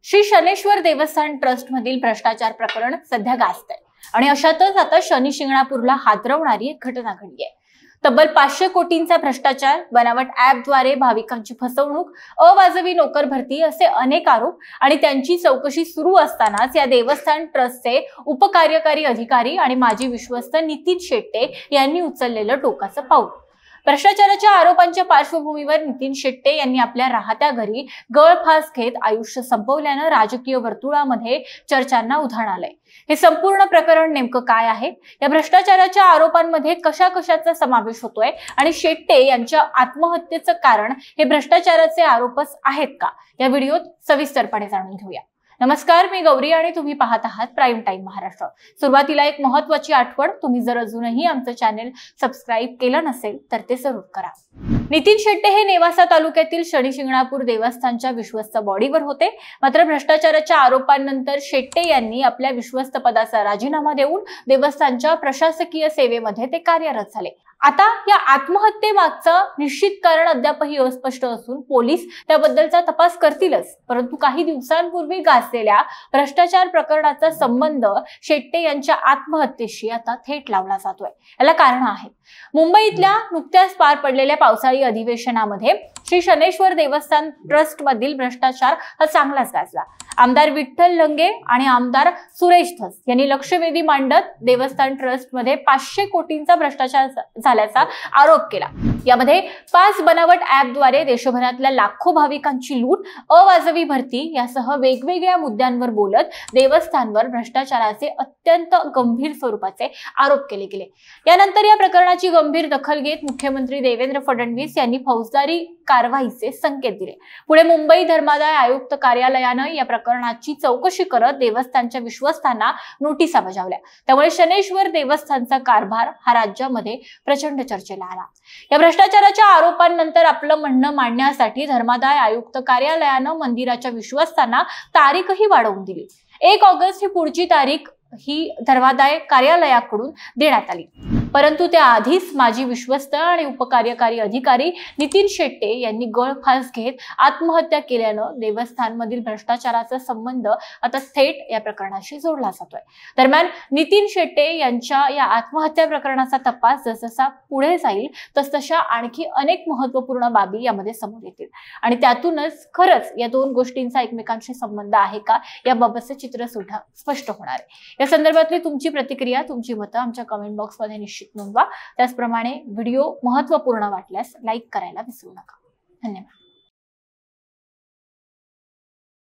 श्री शनेश्वर देवस्थान ट्रस्ट मधील भ्रष्टाचार प्रकरण सध्या गाजतंय आणि अशातच आता शनी शिंगणापूरला हादरवणारी एक घटना घडली आहे। तब्बल 500 कोटींचा भ्रष्टाचार, बनावट ऍपद्वारे भाविकांची फसवणूक, अवाजवी नोकर भरती असे अनेक आरोप आणि त्यांची चौकशी सुरू असतानाच या देवस्थान ट्रस्टचे उपकार्यकारी अधिकारी आणि माजी विश्वस्त नितीन शेट्टे यांनी उचललेलं टोकाचं पाऊल। भ्रष्टाचाराच्या आरोपांच्या पार्श्वभूमीवर नितीन शेट्टे यांनी आपल्या राहत्या घरी गळफास घेत आयुष्य संपवल्यानं राजकीय वर्तुळामध्ये चर्चांना उधाण आलंय। हे संपूर्ण प्रकरण नेमकं काय आहे, या भ्रष्टाचाराच्या आरोपांमध्ये कशाचा समावेश होतोय आणि शेट्टे यांच्या आत्महत्येचं कारण हे भ्रष्टाचाराचे आरोपच आहेत का, या व्हिडिओत सविस्तरपणे जाणून घेऊया। नमस्कार, मी गौरी आणि तुम्ही पाहत आहात प्राइम टाइम महाराष्ट्र। सुरुवातीला एक महत्त्वाची आठवण, तुम्ही जर अजूनही आमचं चॅनल सबस्क्राइब केलं नसेल तर ते जरूर करा। नितीन शेट्टे हे नेवासा तालुक्यातील शनी शिंगणापूर देवस्थानच्या विश्वस्त बॉडीवर होते। मात्र भ्रष्टाचाराच्या आरोपांनंतर शेट्टे यांनी आपल्या विश्वस्त पदाचा राजीनामा देऊन देवस्थानच्या प्रशासकीय सेवेमध्ये ते कार्यरत झाले। आता या आत्महत्येमागचं निश्चित कारण अद्यापही अस्पष्ट असून पोलीस त्याबद्दलचा तपास करतीलच, परंतु काही दिवसांपूर्वी गाजलेल्या भ्रष्टाचार प्रकरणाचा संबंध शेट्टे यांच्या आत्महत्येशी आता थेट लावला जातोय। याला कारण आहेत। मुंबईतल्या नुकत्याच पार पडलेल्या पावसाळी अधिवेशनामध्ये श्री शनेश्वर देवस्थान ट्रस्ट मधील भ्रष्टाचार हा चांगलाच गाजला। आमदार विठ्ठल लंगे आणि आमदार सुरेश धस यांनी लक्षवेधी मांडत देवस्थान ट्रस्ट मध्ये 500 कोटींचा भ्रष्टाचार झाल्याचा आरोप केला। यामध्ये 5 बनावट ऍपद्वारे देशभरातल्या लाखो भाविकांची लूट, अवाजवी भरती यासह वेगवेगळ्या मुद्द्यांवर बोलत देवस्थानवर भ्रष्टाचाराचे अत्यंत गंभीर स्वरूपाचे आरोप केले गेले। यानंतर या प्रकरणाची गंभीर दखल घेत मुख्यमंत्री देवेंद्र फडणवीस यांनी फौजदारी कारवाईचे संकेत दिले। पुढे मुंबई धर्मादाय आयुक्त कार्यालयानं या प्रकरणाची चौकशी करत देवस्थानच्या विश्वस्तांना नोटिसा बजावल्या। त्यामुळे शनेश्वर देवस्थानचा कारभार हा राज्यामध्ये प्रचंड चर्चेला आला। या भ्रष्टाचाराच्या आरोपांनंतर आपलं म्हणणं मांडण्यासाठी धर्मादाय आयुक्त कार्यालयानं मंदिराच्या विश्वस्तांना तारीखही वाढवून दिली। 1 ऑगस्ट ही पुढची तारीख ही धर्मादाय कार्यालयाकडून देण्यात आली, परंतु त्याआधीच माजी विश्वस्त आणि उपकार्यकारी अधिकारी नितीन शेट्टे यांनी गळफास घेत आत्महत्या केल्यानं देवस्थानमधील भ्रष्टाचाराचा संबंध आता थेट या प्रकरणाशी जोडला जातोय। दरम्यान नितीन शेट्टे यांच्या या आत्महत्या प्रकरणाचा तपास जसजसा पुढे जाईल तसतशा आणखी अनेक महत्त्वपूर्ण बाबी यामध्ये समोर येतील आणि त्यातूनच खरंच या दोन गोष्टींचा एकमेकांशी संबंध आहे का याबाबतचे चित्र सुद्धा स्पष्ट होणार आहे। या संदर्भातली तुमची प्रतिक्रिया, तुमची मतं आमच्या कमेंट बॉक्समध्ये निश्चित नोंदवा। त्याचप्रमाणे व्हिडिओ महत्त्वपूर्ण वाटल्यास लाईक करायला विसरू नका। धन्यवाद।